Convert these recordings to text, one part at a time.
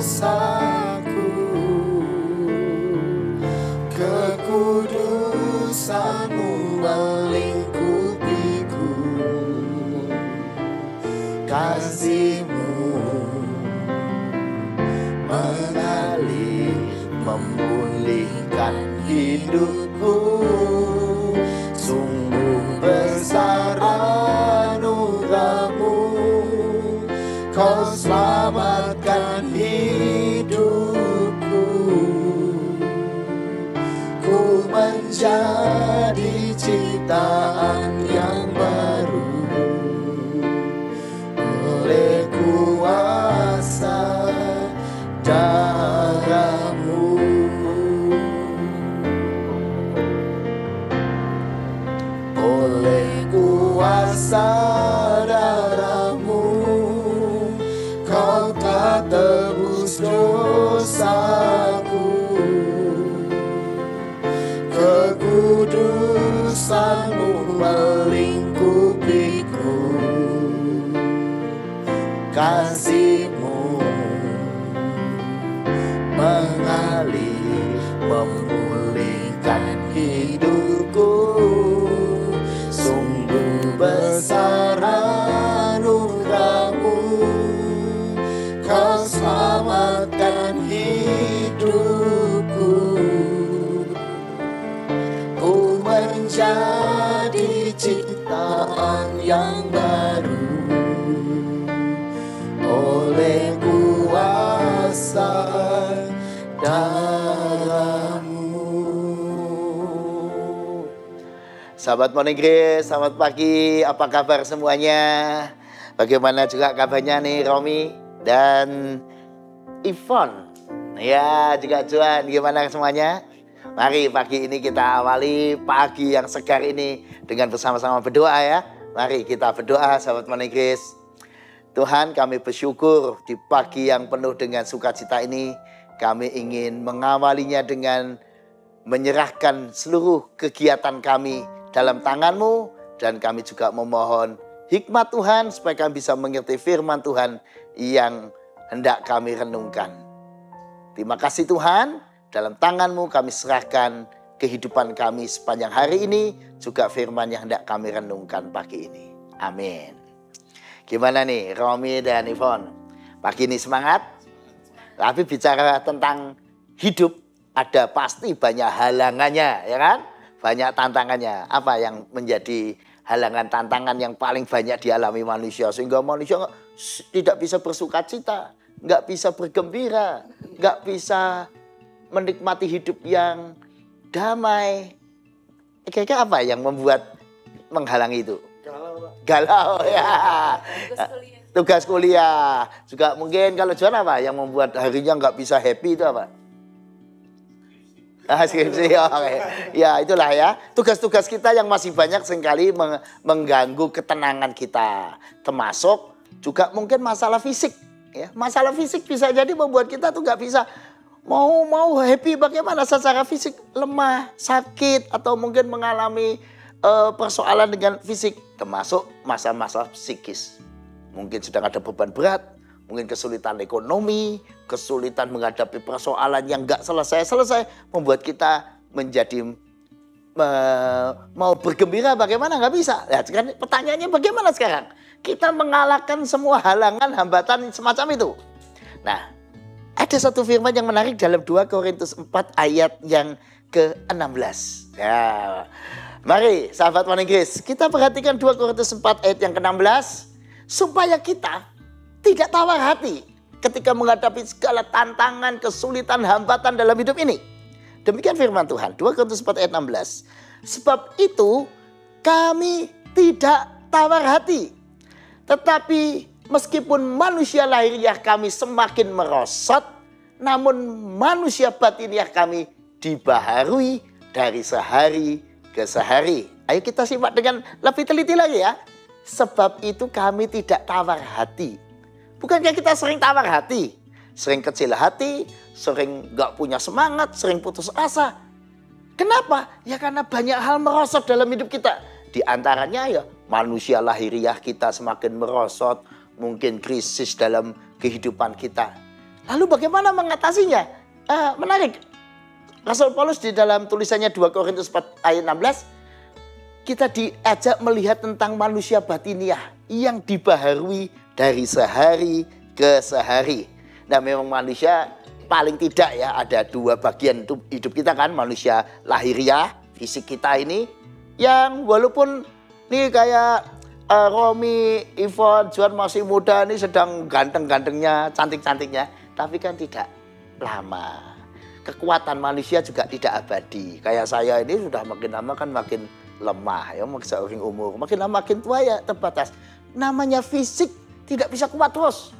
dosaku, kekudusanmu melingkupiku, kasihmu mengalir memulihkan hidupku. Sungguh besar anugerahmu, kau selamatkan hidupku. Ku menjadi ciptaan yang baru oleh kuasa darahmu. Oleh kuasa darahmu, kau telah tebus dosaku, kekudusanmu melingkupiku, kasihmu mengalir memulihkan hidupku. Sungguh besar anugerahmu, kau selamatkan hidupku. Ku menjadi ciptaan yang baru oleh kuasa darahmu. Sahabat Morning Grace, selamat pagi. Apa kabar semuanya? Bagaimana juga kabarnya nih Romi dan Ivon? Ya, juga Juan. Gimana semuanya? Mari pagi ini kita awali pagi yang segar ini dengan bersama-sama berdoa ya. Mari kita berdoa sahabat Morning Grace. Tuhan, kami bersyukur di pagi yang penuh dengan sukacita ini. Kami ingin mengawalinya dengan menyerahkan seluruh kegiatan kami dalam tangan-Mu. Dan kami juga memohon hikmat Tuhan supaya kami bisa mengerti firman Tuhan yang hendak kami renungkan. Terima kasih Tuhan, dalam tangan-Mu kami serahkan kehidupan kami sepanjang hari ini, juga firman yang hendak kami renungkan pagi ini. Amin. Gimana nih Romi dan Ivon? Pagi ini semangat? Tapi bicara tentang hidup, ada pasti banyak halangannya, ya kan? Banyak tantangannya. Apa yang menjadi halangan tantangan yang paling banyak dialami manusia? Sehingga manusia tidak bisa bersukacita, nggak bisa bergembira, nggak bisa menikmati hidup yang damai. Kira-kira apa yang membuat menghalangi itu? Galau ya. Tugas kuliah. Juga mungkin kalau Juan apa yang membuat harinya nggak bisa happy itu apa? Skripsi. Okay. Ya itulah ya. Tugas-tugas kita yang masih banyak seringkali mengganggu ketenangan kita. Termasuk juga mungkin masalah fisik. Ya. Masalah fisik bisa jadi membuat kita tuh nggak bisa mau happy bagaimana secara fisik. Lemah, sakit, atau mungkin mengalami persoalan dengan fisik. Termasuk masa-masa psikis. Mungkin sedang ada beban berat, mungkin kesulitan ekonomi, kesulitan menghadapi persoalan yang nggak selesai-selesai, membuat kita menjadi mau bergembira bagaimana nggak bisa. Ya, sekarang pertanyaannya bagaimana sekarang? Kita mengalahkan semua halangan, hambatan semacam itu. Nah, ada satu firman yang menarik dalam 2 Korintus 4 ayat yang ke-16. Ya, mari sahabat Morning Grace, kita perhatikan 2 Korintus 4 ayat yang ke-16. Supaya kita tidak tawar hati ketika menghadapi segala tantangan, kesulitan, hambatan dalam hidup ini. Demikian firman Tuhan, 2 Korintus 4 ayat 16. Sebab itu kami tidak tawar hati. Tetapi meskipun manusia lahiriah kami semakin merosot, namun manusia batiniah kami dibaharui dari sehari ke sehari. Ayo kita simak dengan lebih teliti lagi ya. Sebab itu kami tidak tawar hati. Bukankah kita sering tawar hati? Sering kecil hati, sering gak punya semangat, sering putus asa. Kenapa? Ya karena banyak hal merosot dalam hidup kita. Di antaranya ya manusia lahiriah kita semakin merosot. Mungkin krisis dalam kehidupan kita. Lalu bagaimana mengatasinya? Menarik. Rasul Paulus di dalam tulisannya 2 Korintus 4 ayat 16, kita diajak melihat tentang manusia batiniah yang dibaharui dari sehari ke sehari. Nah, memang manusia paling tidak ya ada 2 bagian hidup kita kan, manusia lahiriah, fisik kita ini yang walaupun nih kayak Romi, Ivon, Juan masih muda nih sedang ganteng-gantengnya, cantik-cantiknya, tapi kan tidak lama. Kekuatan manusia juga tidak abadi. Kayak saya ini sudah makin lama kan makin lemah ya, seiring umur. Makin lama makin tua ya terbatas. Namanya fisik tidak bisa kuat terus.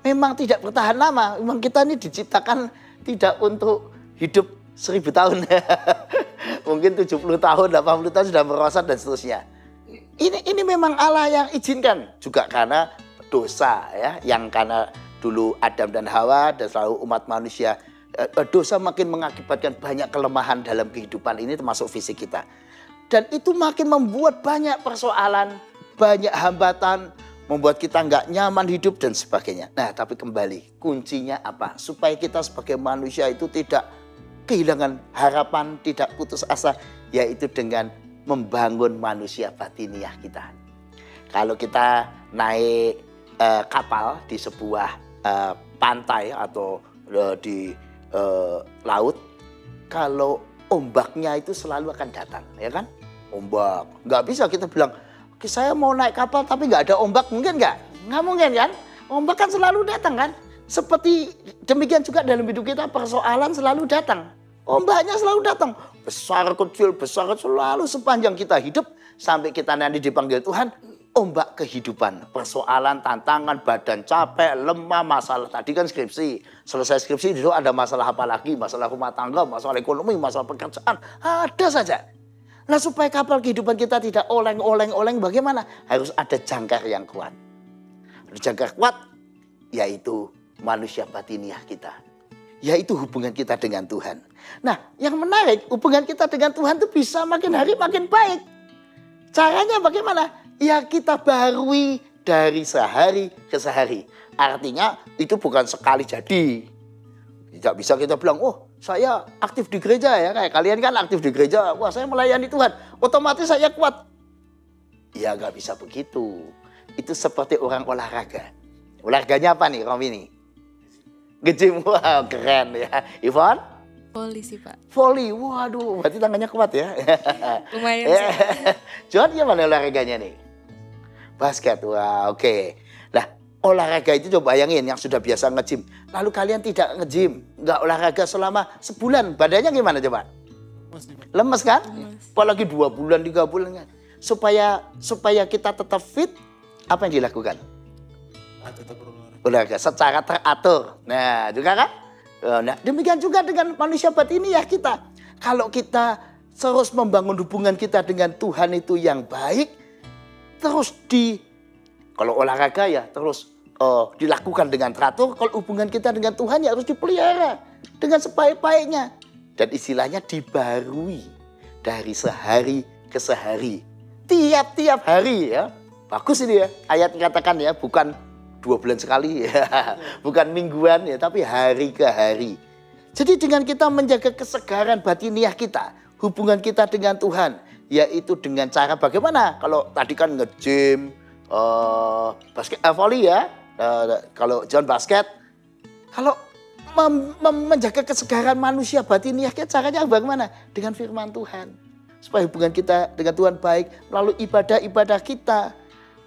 Memang tidak bertahan lama. Memang kita ini diciptakan tidak untuk hidup 1000 tahun. Mungkin 70 tahun, 80 tahun sudah merosot dan seterusnya. Ini memang Allah yang izinkan. Juga karena dosa ya, yang karena dulu Adam dan Hawa dan selalu umat manusia, dosa makin mengakibatkan banyak kelemahan dalam kehidupan ini termasuk fisik kita. Dan itu makin membuat banyak persoalan, banyak hambatan, membuat kita nggak nyaman hidup dan sebagainya. Nah, tapi kembali, kuncinya apa? Supaya kita sebagai manusia itu tidak kehilangan harapan, tidak putus asa, yaitu dengan membangun manusia batiniah kita. Kalau kita naik kapal di sebuah pantai atau di laut, kalau ombaknya itu selalu akan datang, ya kan? Ombak, nggak bisa kita bilang, oke, saya mau naik kapal tapi nggak ada ombak, mungkin nggak? Nggak mungkin kan? Ombak kan selalu datang kan? Seperti demikian juga dalam hidup kita, persoalan selalu datang. Ombaknya selalu datang, besar kecil selalu sepanjang kita hidup sampai kita nanti dipanggil Tuhan. Ombak kehidupan, persoalan, tantangan, badan capek, lemah, masalah. Tadi kan skripsi, selesai skripsi itu ada masalah apa lagi? Masalah rumah tangga, masalah ekonomi, masalah pekerjaan, ada saja. Nah, supaya kapal kehidupan kita tidak oleng-oleng bagaimana? Harus ada jangkar yang kuat. Ada jangkar kuat, yaitu manusia batiniah kita. Yaitu hubungan kita dengan Tuhan. Nah, yang menarik, hubungan kita dengan Tuhan itu bisa makin hari makin baik. Caranya bagaimana? Ya kita baharui dari sehari ke sehari. Artinya itu bukan sekali jadi. Tidak bisa kita bilang, oh saya aktif di gereja ya. Kayak kalian kan aktif di gereja. Wah, saya melayani Tuhan. Otomatis saya kuat. Ya nggak bisa begitu. Itu seperti orang olahraga. Olahraganya apa nih Romi nih? Nge-gym, wow keren ya. Ivon? Voli sih Pak. Voli, waduh berarti tangannya kuat ya. Lumayan sih. John gimana olahraganya nih? Basket, wah oke. Nah, olahraga itu coba bayangin yang sudah biasa nge-gym. Lalu kalian tidak nge-gym, nggak olahraga selama sebulan. Badannya gimana coba? Lemes kan? Lemes. Apalagi 2 bulan, 3 bulan kan? Supaya kita tetap fit, apa yang dilakukan? Tetap olahraga secara teratur. Nah, juga kan? Nah, demikian juga dengan manusia batiniah kita. Kalau kita terus membangun hubungan kita dengan Tuhan itu yang baik, terus kalau olahraga ya terus dilakukan dengan teratur. Kalau hubungan kita dengan Tuhan ya harus dipelihara dengan sebaik-baiknya. Dan istilahnya dibarui dari sehari ke sehari. Tiap-tiap hari ya. Bagus ini ya, ayat katakan ya, bukan 2 bulan sekali ya, bukan mingguan ya, tapi hari ke hari. Jadi dengan kita menjaga kesegaran batiniah kita, hubungan kita dengan Tuhan, yaitu dengan cara bagaimana? Kalau tadi kan nge-gym, basket, volley ya, kalau John basket, kalau menjaga kesegaran manusia batiniah kita, caranya bagaimana? Dengan firman Tuhan. Supaya hubungan kita dengan Tuhan baik melalui ibadah-ibadah kita,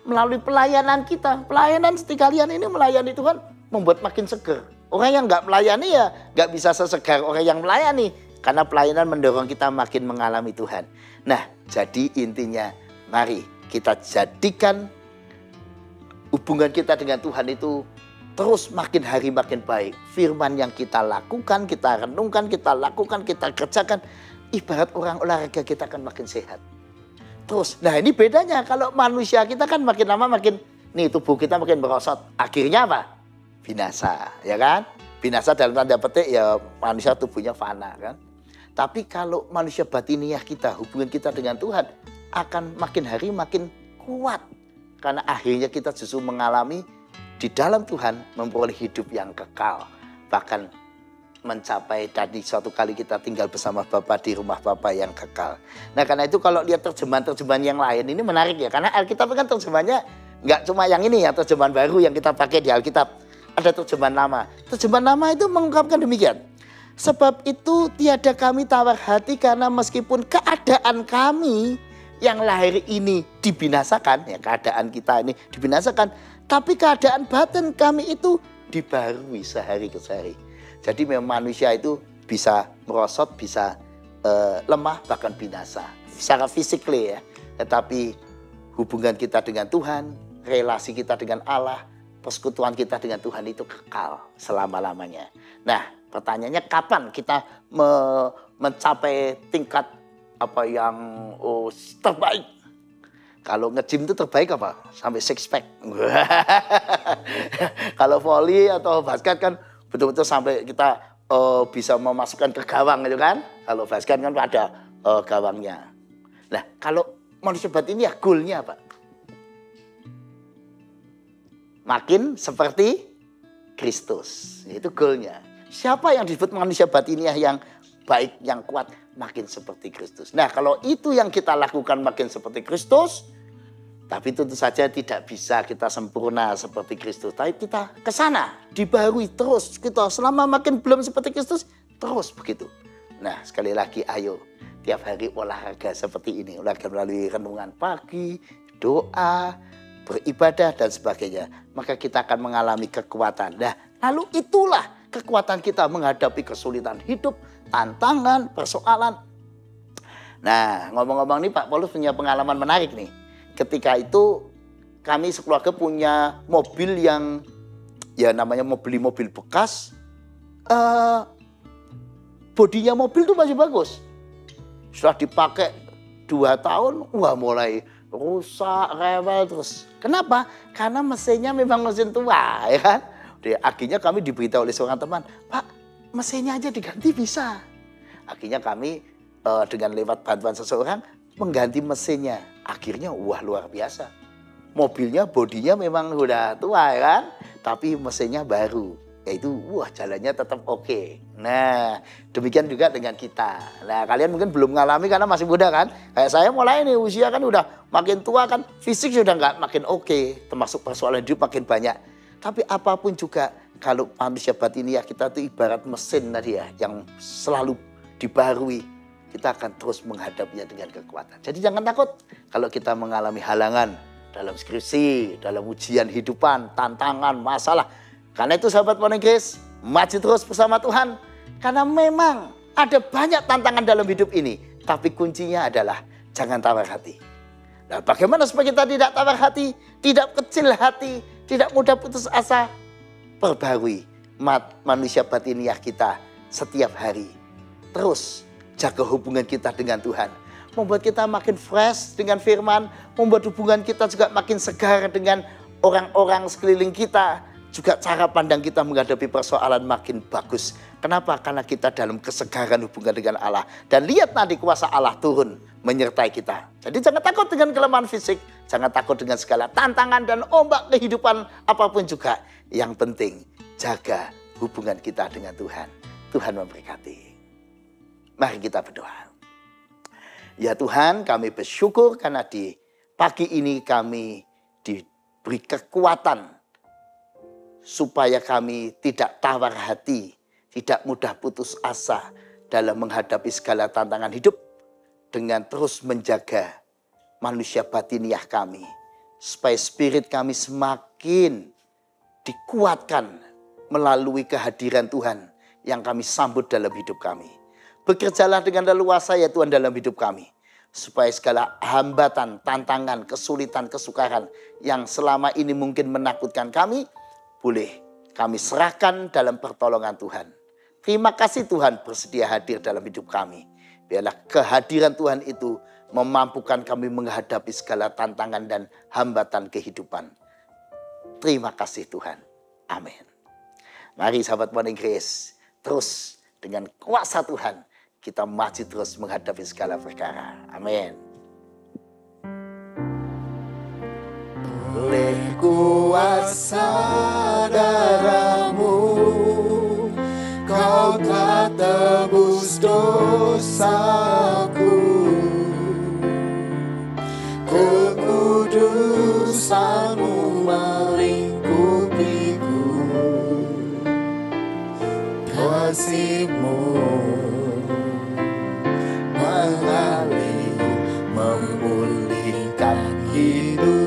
melalui pelayanan kita. Pelayanan seperti kalian ini melayani Tuhan membuat makin seger. Orang yang nggak melayani ya nggak bisa sesegar orang yang melayani. Karena pelayanan mendorong kita makin mengalami Tuhan. Nah, jadi intinya mari kita jadikan hubungan kita dengan Tuhan itu terus makin hari makin baik. Firman yang kita lakukan, kita renungkan, kita lakukan, kita kerjakan. Ibarat orang olahraga kita akan makin sehat. Terus, nah ini bedanya kalau manusia kita kan makin lama makin, nih tubuh kita makin merosot. Akhirnya apa? Binasa, ya kan? Binasa dalam tanda petik ya manusia tubuhnya fana kan. Tapi kalau manusia batiniah kita, hubungan kita dengan Tuhan akan makin hari makin kuat. Karena akhirnya kita justru mengalami di dalam Tuhan memperoleh hidup yang kekal. bahkan mencapai tadi suatu kali kita tinggal bersama Bapa di rumah Bapa yang kekal. Nah karena itu kalau lihat terjemahan-terjemahan yang lain ini menarik ya, karena Alkitab kan terjemahannya nggak cuma yang ini ya, terjemahan baru yang kita pakai di Alkitab. Ada terjemahan lama. Terjemahan lama itu mengungkapkan demikian. Sebab itu tiada kami tawar hati karena meskipun keadaan kami yang lahir ini dibinasakan, ya keadaan kita ini dibinasakan, tapi keadaan batin kami itu dibarui sehari ke sehari. Jadi memang manusia itu bisa merosot, bisa lemah, bahkan binasa. Secara fisikly ya. Tetapi hubungan kita dengan Tuhan, relasi kita dengan Allah, persekutuan kita dengan Tuhan itu kekal selama-lamanya. Nah, pertanyaannya kapan kita mencapai tingkat apa yang terbaik? Kalau nge-gym itu terbaik apa? Sampai six pack. Kalau volley atau basket kan betul-betul sampai kita bisa memasukkan ke gawang gitu kan. Kalau basket kan ada gawangnya. Nah, kalau manusia batin ini ya goalnya apa? Makin seperti Kristus. Itu goalnya. Siapa yang disebut manusia batiniah yang baik, yang kuat? Makin seperti Kristus. Nah kalau itu yang kita lakukan makin seperti Kristus, tapi tentu saja tidak bisa kita sempurna seperti Kristus. Tapi kita ke sana, dibarui terus. Kita selama makin belum seperti Kristus, terus begitu. Nah sekali lagi ayo, tiap hari olahraga seperti ini. Olahraga melalui renungan pagi, doa, beribadah dan sebagainya. Maka kita akan mengalami kekuatan. Nah lalu itulah kekuatan kita menghadapi kesulitan hidup, tantangan, persoalan. Nah ngomong-ngomong nih Pak Paulus punya pengalaman menarik nih. Ketika itu kami sekeluarga punya mobil yang ya namanya mobil bekas. Bodinya mobil tuh masih bagus. Setelah dipakai 2 tahun, wah mulai rusak, rewel terus. Kenapa? Karena mesinnya memang mesin tua ya kan. Akhirnya kami diberitahu oleh seorang teman, Pak mesinnya aja diganti bisa. Akhirnya kami dengan lewat bantuan seseorang mengganti mesinnya. Akhirnya wah luar biasa. Mobilnya bodinya memang udah tua ya kan. Tapi mesinnya baru. Yaitu wah jalannya tetap oke. Nah demikian juga dengan kita. Nah kalian mungkin belum mengalami karena masih muda kan. Kayak saya mulai nih usia kan udah makin tua kan. Fisik sudah nggak makin oke. Termasuk persoalan hidup makin banyak. Tapi apapun juga kalau manusia batiniah kita itu ibarat mesin tadi ya. Yang selalu dibarui. Kita akan terus menghadapinya dengan kekuatan. Jadi jangan takut kalau kita mengalami halangan dalam skripsi, dalam ujian hidupan, tantangan, masalah. Karena itu sahabat Morning Grace, maju terus bersama Tuhan. Karena memang ada banyak tantangan dalam hidup ini. Tapi kuncinya adalah jangan tawar hati. Nah, bagaimana supaya kita tidak tawar hati, tidak kecil hati, tidak mudah putus asa? Perbarui manusia batiniah kita setiap hari. Terus jaga hubungan kita dengan Tuhan. Membuat kita makin fresh dengan firman. Membuat hubungan kita juga makin segar dengan orang-orang sekeliling kita. Juga cara pandang kita menghadapi persoalan makin bagus. Kenapa? Karena kita dalam kesegaran hubungan dengan Allah. Dan lihat nanti kuasa Allah turun menyertai kita. Jadi jangan takut dengan kelemahan fisik. Jangan takut dengan segala tantangan dan ombak kehidupan apapun juga. Yang penting jaga hubungan kita dengan Tuhan. Tuhan memberkati. Mari kita berdoa. Ya Tuhan, kami bersyukur karena di pagi ini kami diberi kekuatan supaya kami tidak tawar hati, tidak mudah putus asa dalam menghadapi segala tantangan hidup dengan terus menjaga manusia batiniah kami. Supaya spirit kami semakin dikuatkan melalui kehadiran Tuhan yang kami sambut dalam hidup kami. Bekerjalah dengan leluasa ya Tuhan dalam hidup kami. Supaya segala hambatan, tantangan, kesulitan, kesukaran yang selama ini mungkin menakutkan kami, boleh kami serahkan dalam pertolongan Tuhan. Terima kasih Tuhan bersedia hadir dalam hidup kami. Biarlah kehadiran Tuhan itu memampukan kami menghadapi segala tantangan dan hambatan kehidupan. Terima kasih Tuhan. Amin. Mari sahabat Morning Grace, terus dengan kuasa Tuhan kita maju terus menghadapi segala perkara. Amin. Oleh kuasa darah-Mu dosaku, kekudusanmu melingkupiku, kasihmu mengalir memulihkan hidup.